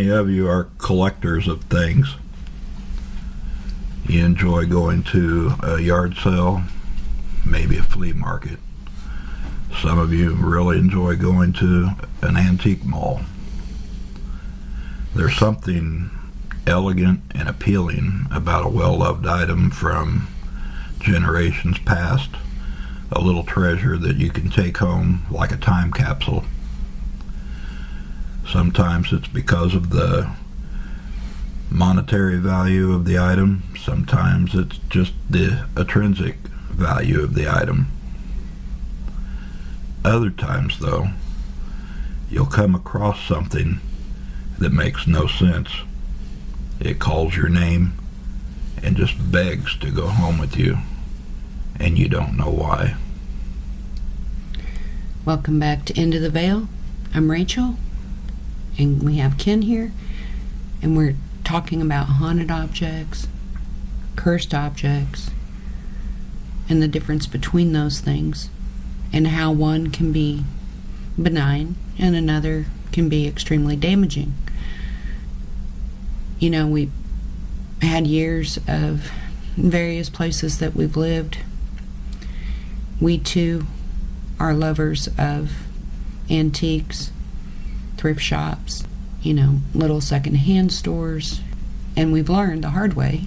many of you are collectors of things. You enjoy going to a yard sale, maybe a flea market. Some of you really enjoy going to an antique mall. There's something elegant and appealing about a well-loved item from generations past, a little treasure that you can take home like a time capsule. Sometimes it's because of the monetary value of the item. Sometimes it's just the intrinsic value of the item. Other times, though, you'll come across something that makes no sense. It calls your name and just begs to go home with you, and you don't know why. Welcome back to Into the Veil. I'm Rachel, and we have Ken here, and we're talking about haunted objects, cursed objects, and the difference between those things, and how one can be benign and another can be extremely damaging. You know, we've had years of various places that we've lived. We too are lovers of antiques, thrift shops, you know, little second-hand stores, and we've learned the hard way,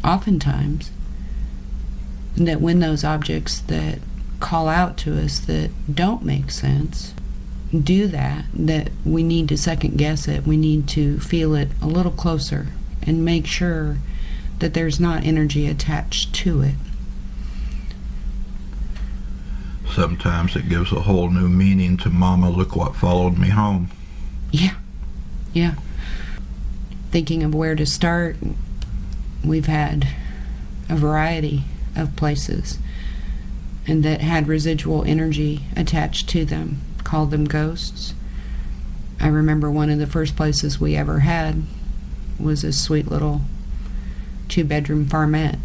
oftentimes, that when those objects that call out to us that don't make sense do that we need to second guess it. We need to feel it a little closer and make sure that there's not energy attached to it. Sometimes it gives a whole new meaning to Mama, look what followed me home. Yeah. Thinking of where to start, we've had a variety of places and that had residual energy attached to them, called them ghosts. I remember one of the first places we ever had was a sweet little 2-bedroom farmette,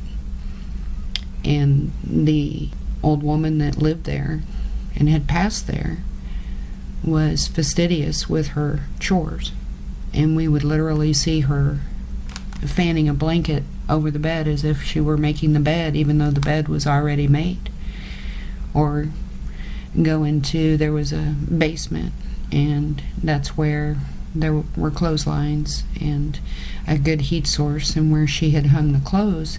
and the old woman that lived there and had passed there was fastidious with her chores, and we would literally see her fanning a blanket over the bed as if she were making the bed, even though the bed was already made. Or go into, there was a basement, and that's where there were clotheslines and a good heat source, and where she had hung the clothes,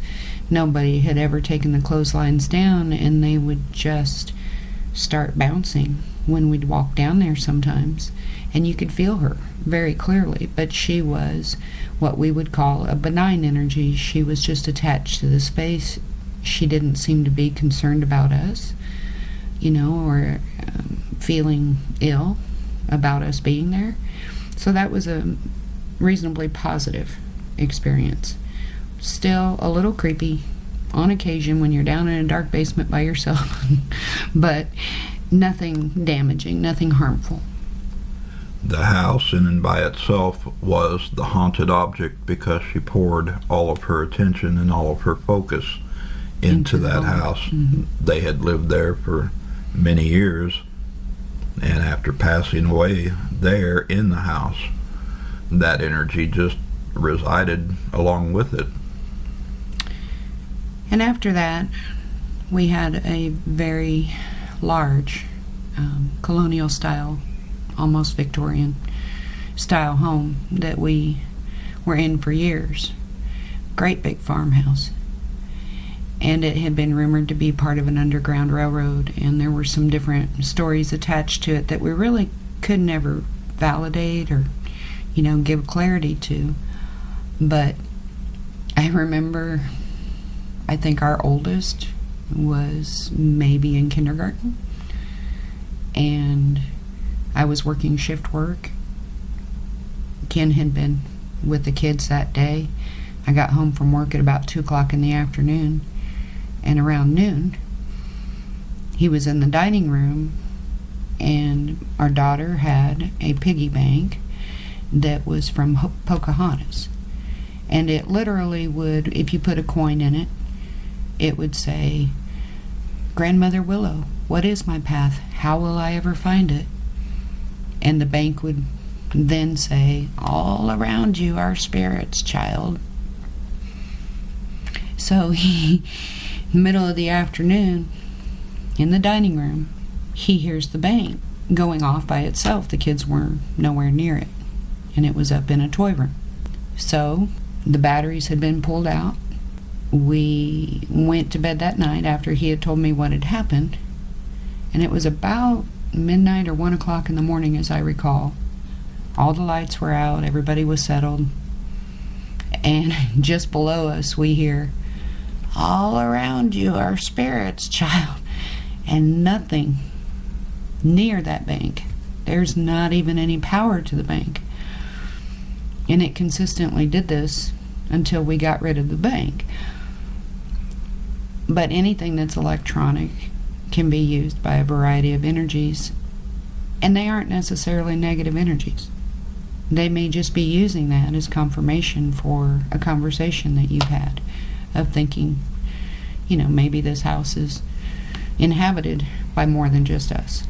nobody had ever taken the clotheslines down, and they would just start bouncing when we'd walk down there sometimes, and you could feel her very clearly, but she was what we would call a benign energy. She was just attached to the space. She didn't seem to be concerned about us, you know, or feeling ill about us being there. So that was a reasonably positive experience. Still a little creepy on occasion when you're down in a dark basement by yourself, but nothing damaging, nothing harmful. The house in and by itself was the haunted object because she poured all of her attention and all of her focus into that house. Mm-hmm. They had lived there for many years, and after passing away there in the house, that energy just resided along with it. And after that, we had a very large colonial style, almost Victorian style home that we were in for years. Great big farmhouse. And it had been rumored to be part of an underground railroad, and there were some different stories attached to it that we really could never validate or, you know, give clarity to. But I remember, I think our oldest was maybe in kindergarten, and I was working shift work. Ken had been with the kids that day. I got home from work at about 2 o'clock in the afternoon, and around noon he was in the dining room, and our daughter had a piggy bank that was from Pocahontas, and it literally would, if you put a coin in it, it would say, "Grandmother Willow, what is my path? How will I ever find it?" And the bank would then say, "All around you are spirits, child." So in the middle of the afternoon, in the dining room, he hears the bank going off by itself. The kids were nowhere near it, and it was up in a toy room. So the batteries had been pulled out. We went to bed that night after he had told me what had happened, and it was about midnight or 1 o'clock in the morning, as I recall. All the lights were out, everybody was settled, and just below us we hear, "All around you are spirits, child," and nothing near that bank. There's not even any power to the bank. And it consistently did this until we got rid of the bank. But anything that's electronic can be used by a variety of energies, and they aren't necessarily negative energies. They may just be using that as confirmation for a conversation that you've had of thinking, maybe this house is inhabited by more than just us.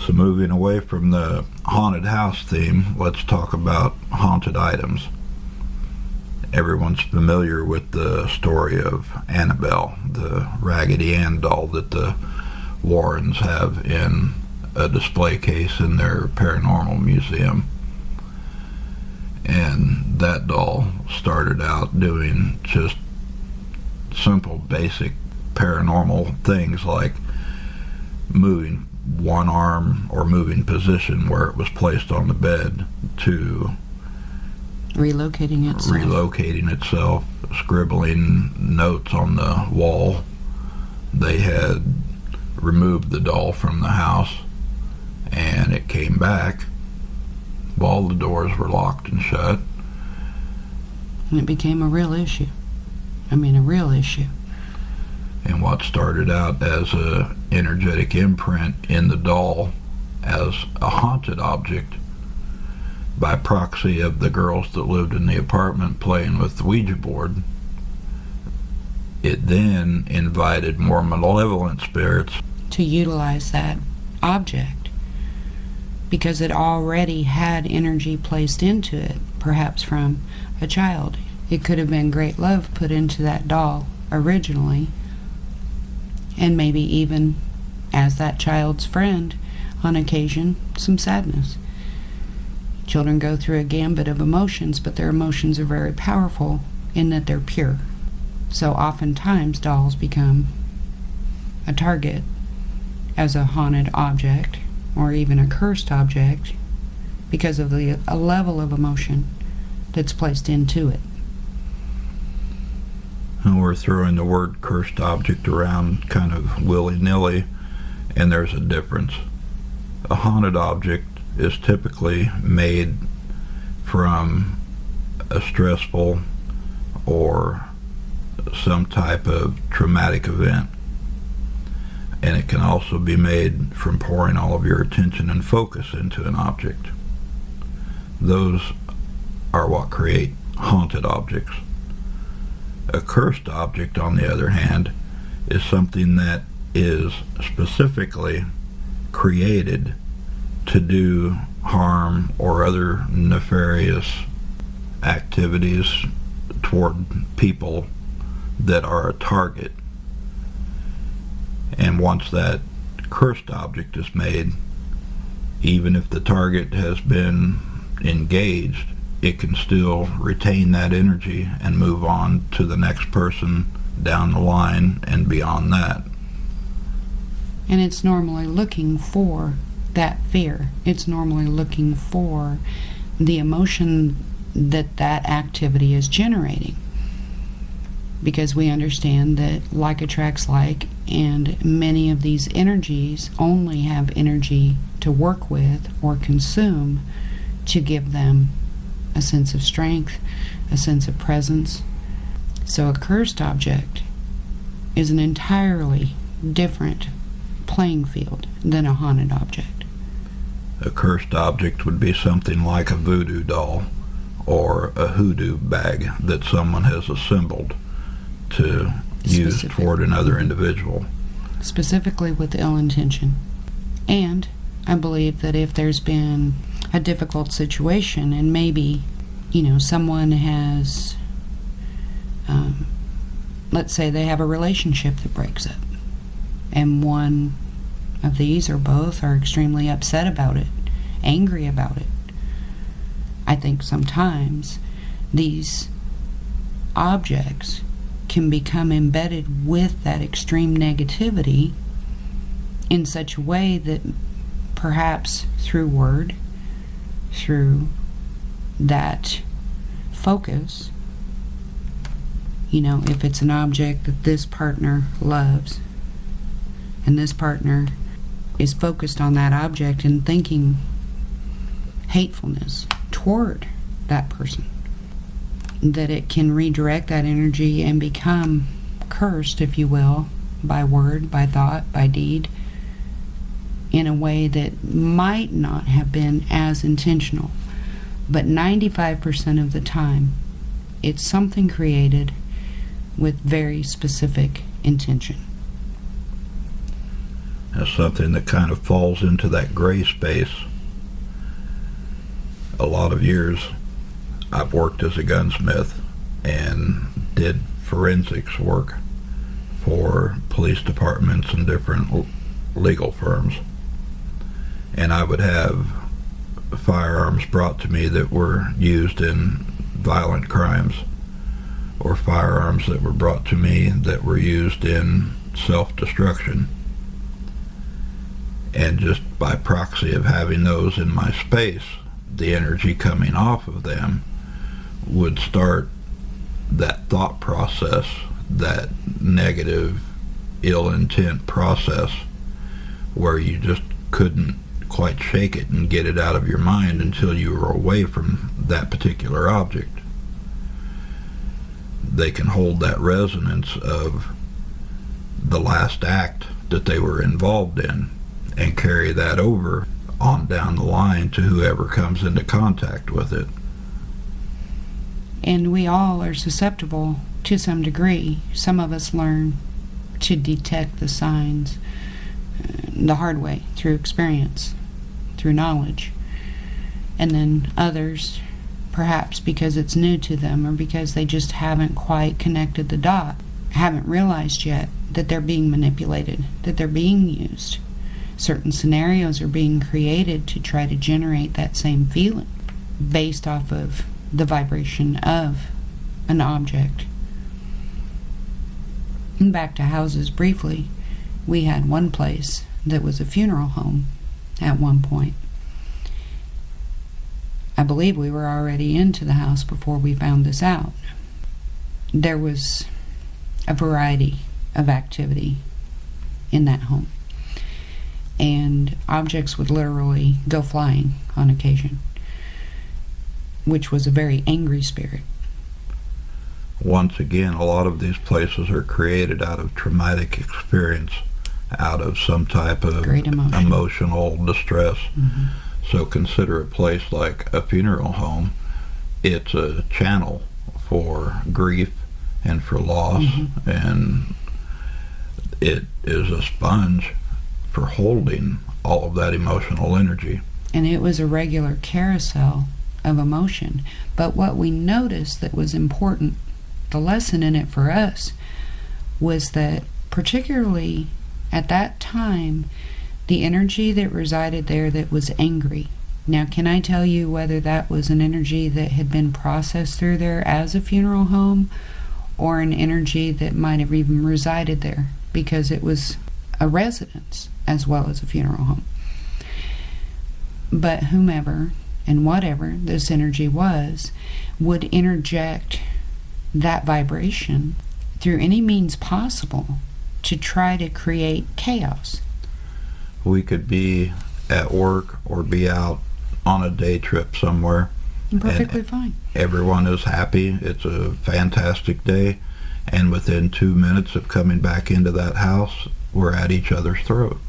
So moving away from the haunted house theme, let's talk about haunted items. Everyone's familiar with the story of Annabelle, the Raggedy Ann doll that the Warrens have in a display case in their paranormal museum. And that doll started out doing just simple, basic paranormal things like moving one arm or moving position where it was placed on the bed to relocating itself, scribbling notes on the wall. They had removed the doll from the house, and it came back while the doors were locked and shut. And it became a real issue. A real issue. And what started out as a energetic imprint in the doll as a haunted object by proxy of the girls that lived in the apartment playing with the Ouija board, it then invited more malevolent spirits to utilize that object because it already had energy placed into it, perhaps from a child. It could have been great love put into that doll originally, and maybe even as that child's friend on occasion, some sadness. Children go through a gambit of emotions, but their emotions are very powerful in that they're pure. So oftentimes dolls become a target as a haunted object or even a cursed object because of a level of emotion that's placed into it. And we're throwing the word cursed object around kind of willy-nilly, and there's a difference. A haunted object is typically made from a stressful or some type of traumatic event. And it can also be made from pouring all of your attention and focus into an object. Those are what create haunted objects. A cursed object, on the other hand, is something that is specifically created to do harm or other nefarious activities toward people that are a target. And once that cursed object is made, even if the target has been engaged, it can still retain that energy and move on to the next person down the line and beyond that. And it's normally looking for that fear. It's normally looking for the emotion that that activity is generating. Because we understand that like attracts like, and many of these energies only have energy to work with or consume to give them a sense of strength, a sense of presence. So a cursed object is an entirely different playing field than a haunted object. A cursed object would be something like a voodoo doll or a hoodoo bag that someone has assembled to use toward another individual. Specifically with ill intention. And I believe that if there's been a difficult situation and maybe, someone has, let's say they have a relationship that breaks up, and one of these or both are extremely upset about it, angry about it. I think sometimes these objects can become embedded with that extreme negativity in such a way that perhaps through word, through that focus, if it's an object that this partner loves and this partner is focused on that object and thinking hatefulness toward that person, that it can redirect that energy and become cursed, if you will, by word, by thought, by deed, in a way that might not have been as intentional. But 95% of the time, it's something created with very specific intention. As something that kind of falls into that gray space. A lot of years I've worked as a gunsmith and did forensics work for police departments and different legal firms. And I would have firearms brought to me that were used in violent crimes, or firearms that were brought to me that were used in self-destruction. And just by proxy of having those in my space, the energy coming off of them would start that thought process, that negative, ill intent process, where you just couldn't quite shake it and get it out of your mind until you were away from that particular object. They can hold that resonance of the last act that they were involved in and carry that over on down the line to whoever comes into contact with it. And we all are susceptible to some degree. Some of us learn to detect the signs the hard way, through experience, through knowledge. And then others, perhaps because it's new to them or because they just haven't quite connected the dot, haven't realized yet that they're being manipulated, that they're being used. Certain scenarios are being created to try to generate that same feeling based off of the vibration of an object. And back to houses briefly, we had one place that was a funeral home at one point. I believe we were already into the house before we found this out. There was a variety of activity in that home, and objects would literally go flying on occasion, which was a very angry spirit. Once again, a lot of these places are created out of traumatic experience, out of some type of emotional distress. Mm-hmm. So consider a place like a funeral home. It's a channel for grief and for loss, mm-hmm. and it is a sponge for holding all of that emotional energy. And it was a regular carousel of emotion. But what we noticed that was important, the lesson in it for us, was that particularly at that time, the energy that resided there that was angry. Now, can I tell you whether that was an energy that had been processed through there as a funeral home, or an energy that might have even resided there because it was a residence as well as a funeral home? But whomever and whatever this energy was would interject that vibration through any means possible to try to create chaos. We could be at work or be out on a day trip somewhere. Perfectly fine. Everyone is happy. It's a fantastic day. And within 2 minutes of coming back into that house, we're at each other's throat.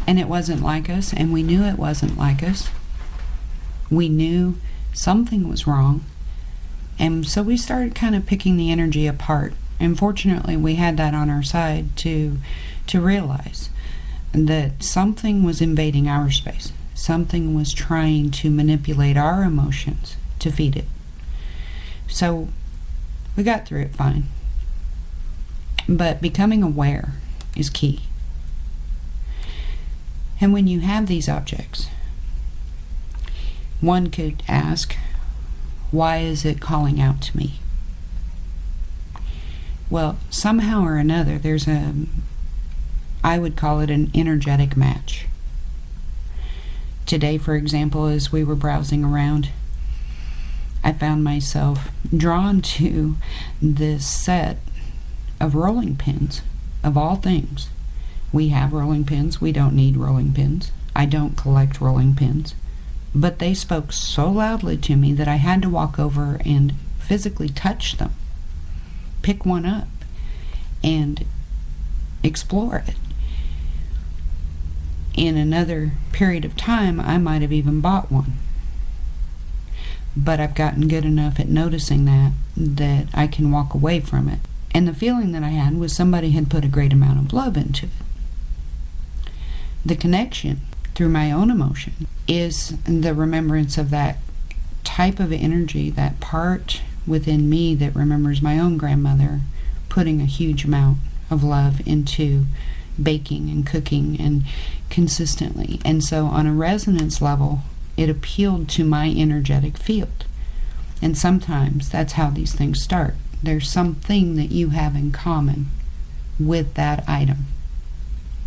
And it wasn't like us, and we knew it wasn't like us. We knew something was wrong. And so we started kind of picking the energy apart. And fortunately, we had that on our side to realize that something was invading our space. Something was trying to manipulate our emotions to feed it. So we got through it fine. But becoming aware is key. And when you have these objects, one could ask, why is it calling out to me? Well, somehow or another, there's I would call it an energetic match. Today, for example, as we were browsing around, I found myself drawn to this set of rolling pins, of all things. We have rolling pins. We don't need rolling pins. I don't collect rolling pins. But they spoke so loudly to me that I had to walk over and physically touch them, pick one up, and explore it. In another period of time, I might have even bought one. But I've gotten good enough at noticing that I can walk away from it. And the feeling that I had was somebody had put a great amount of love into it. The connection through my own emotion is the remembrance of that type of energy, that part within me that remembers my own grandmother putting a huge amount of love into baking and cooking and consistently. And so on a resonance level, it appealed to my energetic field. And sometimes that's how these things start. There's something that you have in common with that item,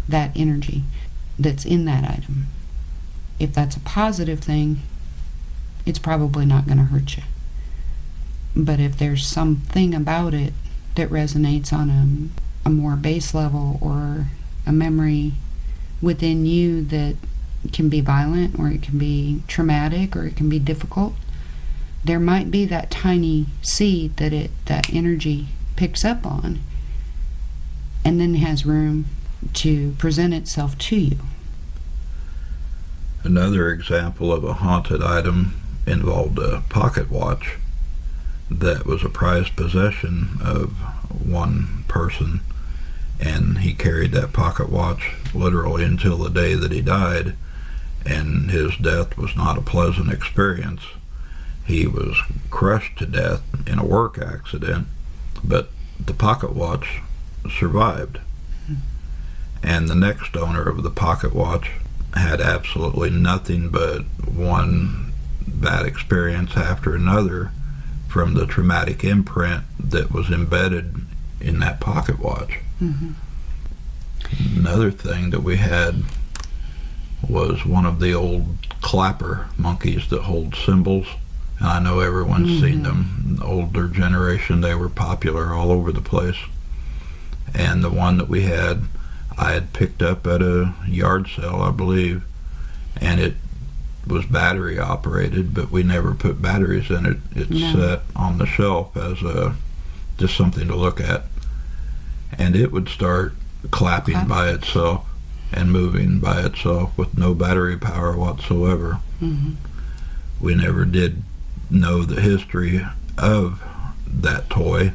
that energy that's in that item. If that's a positive thing, it's probably not going to hurt you. But if there's something about it that resonates on a more base level, or a memory within you that can be violent, or it can be traumatic, or it can be difficult, there might be that tiny seed that energy picks up on and then has room to present itself to you. Another example of a haunted item involved a pocket watch that was a prized possession of one person, and he carried that pocket watch literally until the day that he died, and his death was not a pleasant experience. He was crushed to death in a work accident, but the pocket watch survived. And the next owner of the pocket watch had absolutely nothing but one bad experience after another from the traumatic imprint that was embedded in that pocket watch. Mm-hmm. Another thing that we had was one of the old clapper monkeys that hold cymbals. And I know everyone's seen them. The older generation, they were popular all over the place. And the one that we had, I had picked up at a yard sale, I believe, and it was battery operated, but we never put batteries in it. It's set on the shelf as just something to look at. And it would start clapping by itself and moving by itself with no battery power whatsoever. Mm-hmm. We never did know the history of that toy,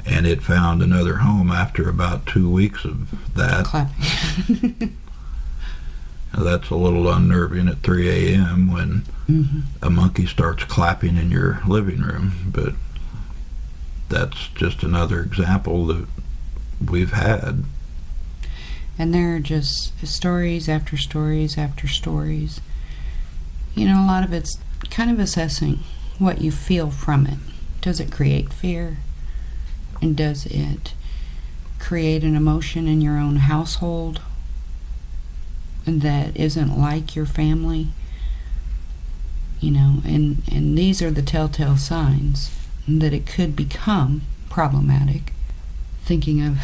and it found another home after about 2 weeks of that. Clapping. That's a little unnerving at 3 a.m. when a monkey starts clapping in your living room, but that's just another example that we've had. And there are just stories after stories after stories. You know, a lot of it's kind of assessing what you feel from it. Does it create fear? And does it create an emotion in your own household that isn't like your family? You know, and these are the telltale signs that it could become problematic. Thinking of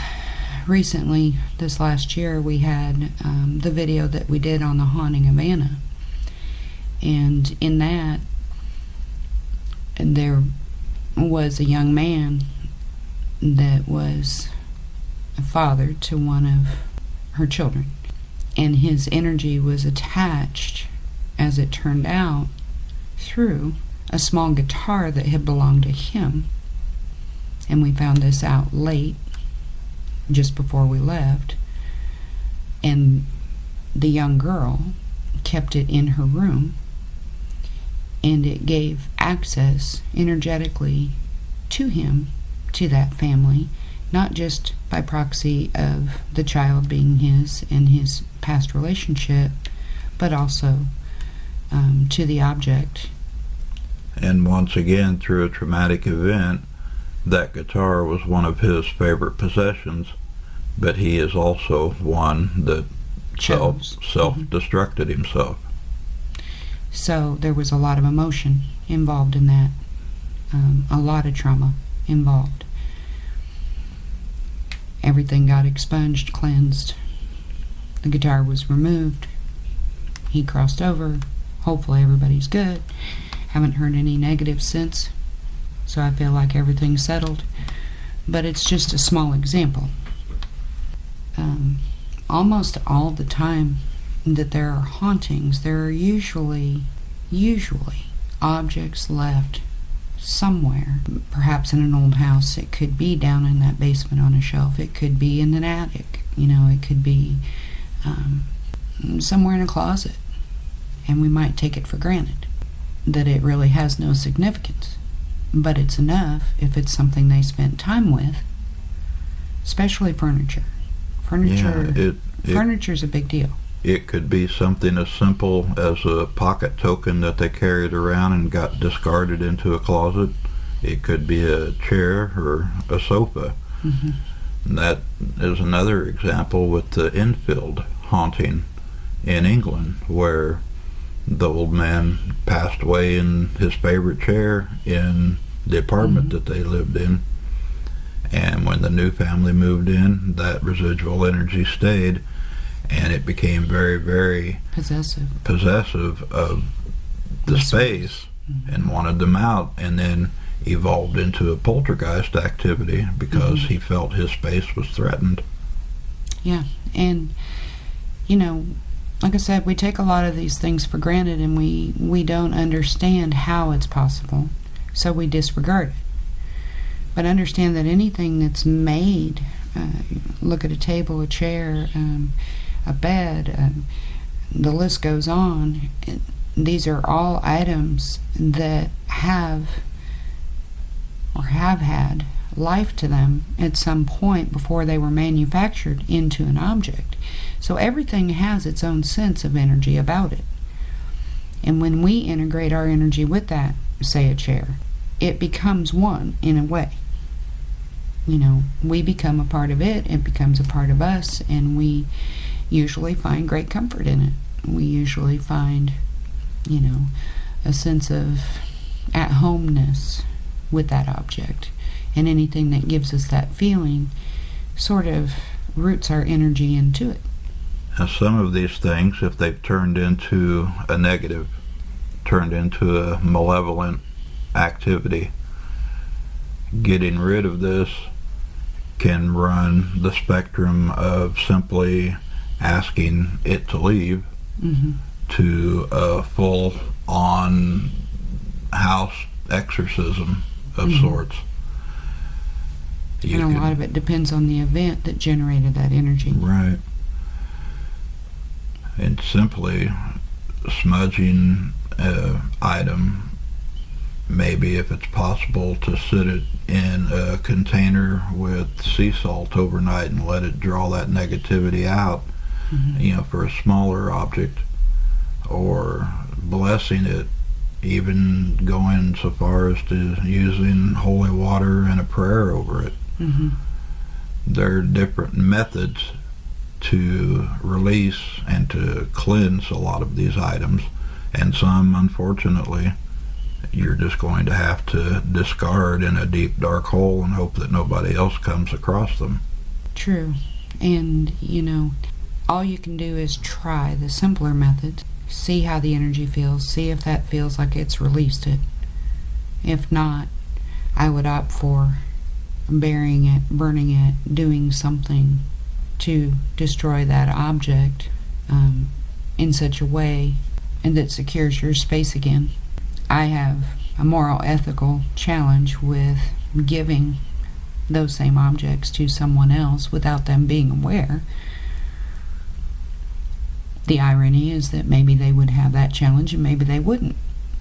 recently, this last year, we had the video that we did on the haunting of Anna. And in that, there was a young man that was a father to one of her children. And his energy was attached, as it turned out, through a small guitar that had belonged to him. And we found this out late, just before we left. And the young girl kept it in her room, and it gave access energetically to him, to that family, not just by proxy of the child being his and his past relationship, but also to the object. And once again, through a traumatic event, that guitar was one of his favorite possessions, but he is also one that self-destructed himself. So there was a lot of emotion involved in that, a lot of trauma involved. Everything got expunged, cleansed. The guitar was removed. He crossed over. Hopefully everybody's good. Haven't heard any negative since, so I feel like everything's settled. But it's just a small example. Almost all the time that there are hauntings, there are usually objects left somewhere, perhaps in an old house. It could be down in that basement on a shelf. It could be in an attic. It could be somewhere in a closet. And we might take it for granted that it really has no significance. But it's enough if it's something they spent time with, especially furniture. Furniture's a big deal. It could be something as simple as a pocket token that they carried around and got discarded into a closet. It could be a chair or a sofa. Mm-hmm. And that is another example with the Enfield haunting in England, where the old man passed away in his favorite chair in the apartment that they lived in. And when the new family moved in, that residual energy stayed, and it became very, very possessive of the space and wanted them out, and then evolved into a poltergeist activity because he felt his space was threatened. Yeah, and like I said, we take a lot of these things for granted, and we don't understand how it's possible, so we disregard it. But understand that anything that's made, look at a table, a chair, a bed, the list goes on. These are all items that have had life to them at some point before they were manufactured into an object. So everything has its own sense of energy about it. And when we integrate our energy with that, say a chair, it becomes one in a way. We become a part of it, it becomes a part of us, and we usually find great comfort in it. We usually find, a sense of at-homeness with that object. And anything that gives us that feeling sort of roots our energy into it. Now, some of these things, if they've turned into a negative, turned into a malevolent activity, getting rid of this can run the spectrum of simply asking it to leave to a full-on house exorcism of sorts. And a lot of it depends on the event that generated that energy. Right. And simply smudging an item, maybe if it's possible to sit it in a container with sea salt overnight and let it draw that negativity out, for a smaller object, or blessing it, even going so far as to using holy water and a prayer over it. There are different methods to release and to cleanse a lot of these items, and some, unfortunately, you're just going to have to discard in a deep, dark hole and hope that nobody else comes across them. True. And, all you can do is try the simpler method. See how the energy feels. See if that feels like it's released it. If not, I would opt for burying it, burning it, doing something to destroy that object in such a way and that secures your space again. I have a moral, ethical challenge with giving those same objects to someone else without them being aware. The irony is that maybe they would have that challenge and maybe they wouldn't,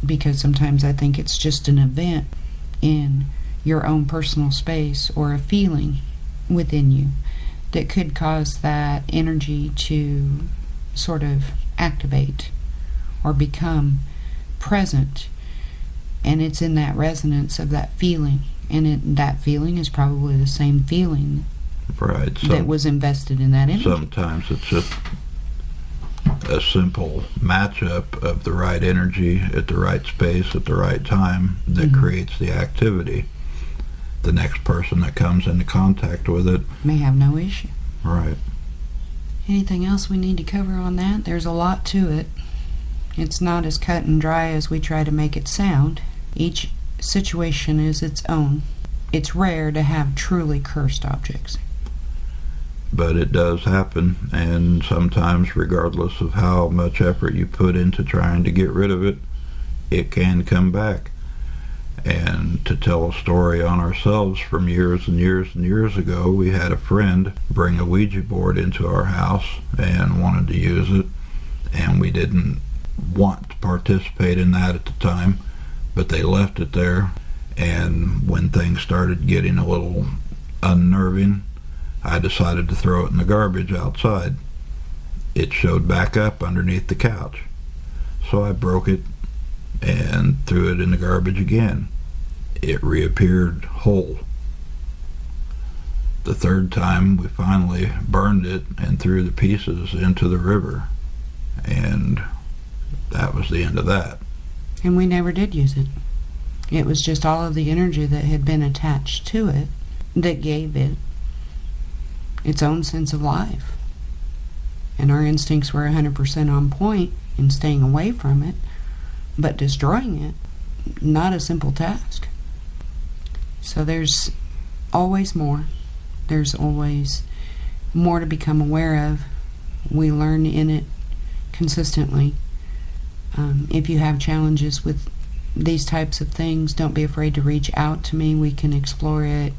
because sometimes I think it's just an event in your own personal space or a feeling within you that could cause that energy to sort of activate or become present, and it's in that resonance of that feeling, and that feeling is probably the same feeling that was invested in that energy. Sometimes it's just a simple matchup of the right energy at the right space at the right time that creates the activity. The next person that comes into contact with it may have no issue. Right. Anything else we need to cover on that? There's a lot to it. It's not as cut and dry as we try to make it sound. Each situation is its own. It's rare to have truly cursed objects. But it does happen, and sometimes, regardless of how much effort you put into trying to get rid of it, it can come back. And to tell a story on ourselves from years and years and years ago, we had a friend bring a Ouija board into our house and wanted to use it, and we didn't want to participate in that at the time, but they left it there, and when things started getting a little unnerving, I decided to throw it in the garbage outside. It showed back up underneath the couch, so I broke it and threw it in the garbage again. It reappeared whole. The third time we finally burned it and threw the pieces into the river, and that was the end of that. And we never did use it. It was just all of the energy that had been attached to it that gave it its own sense of life. And our instincts were 100% on point in staying away from it, but destroying it, not a simple task. So there's always more. There's always more to become aware of. We learn in it consistently. If you have challenges with these types of things, don't be afraid to reach out to me. We can explore it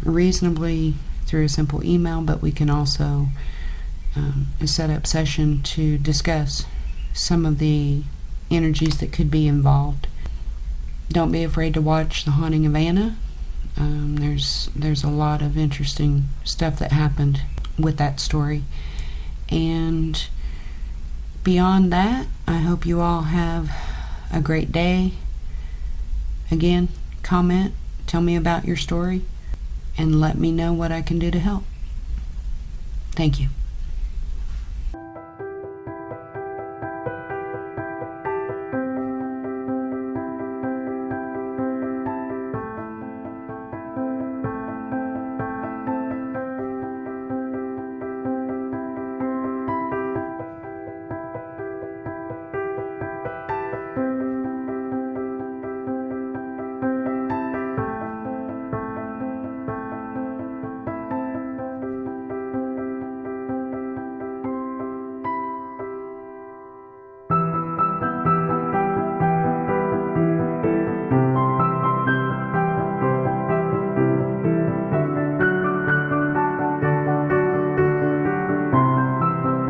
reasonably through a simple email, but we can also set up session to discuss some of the energies that could be involved. Don't be afraid to watch The Haunting of Anna. There's a lot of interesting stuff that happened with that story. And beyond that, I hope you all have a great day. Again, comment, tell me about your story, and let me know what I can do to help. Thank you.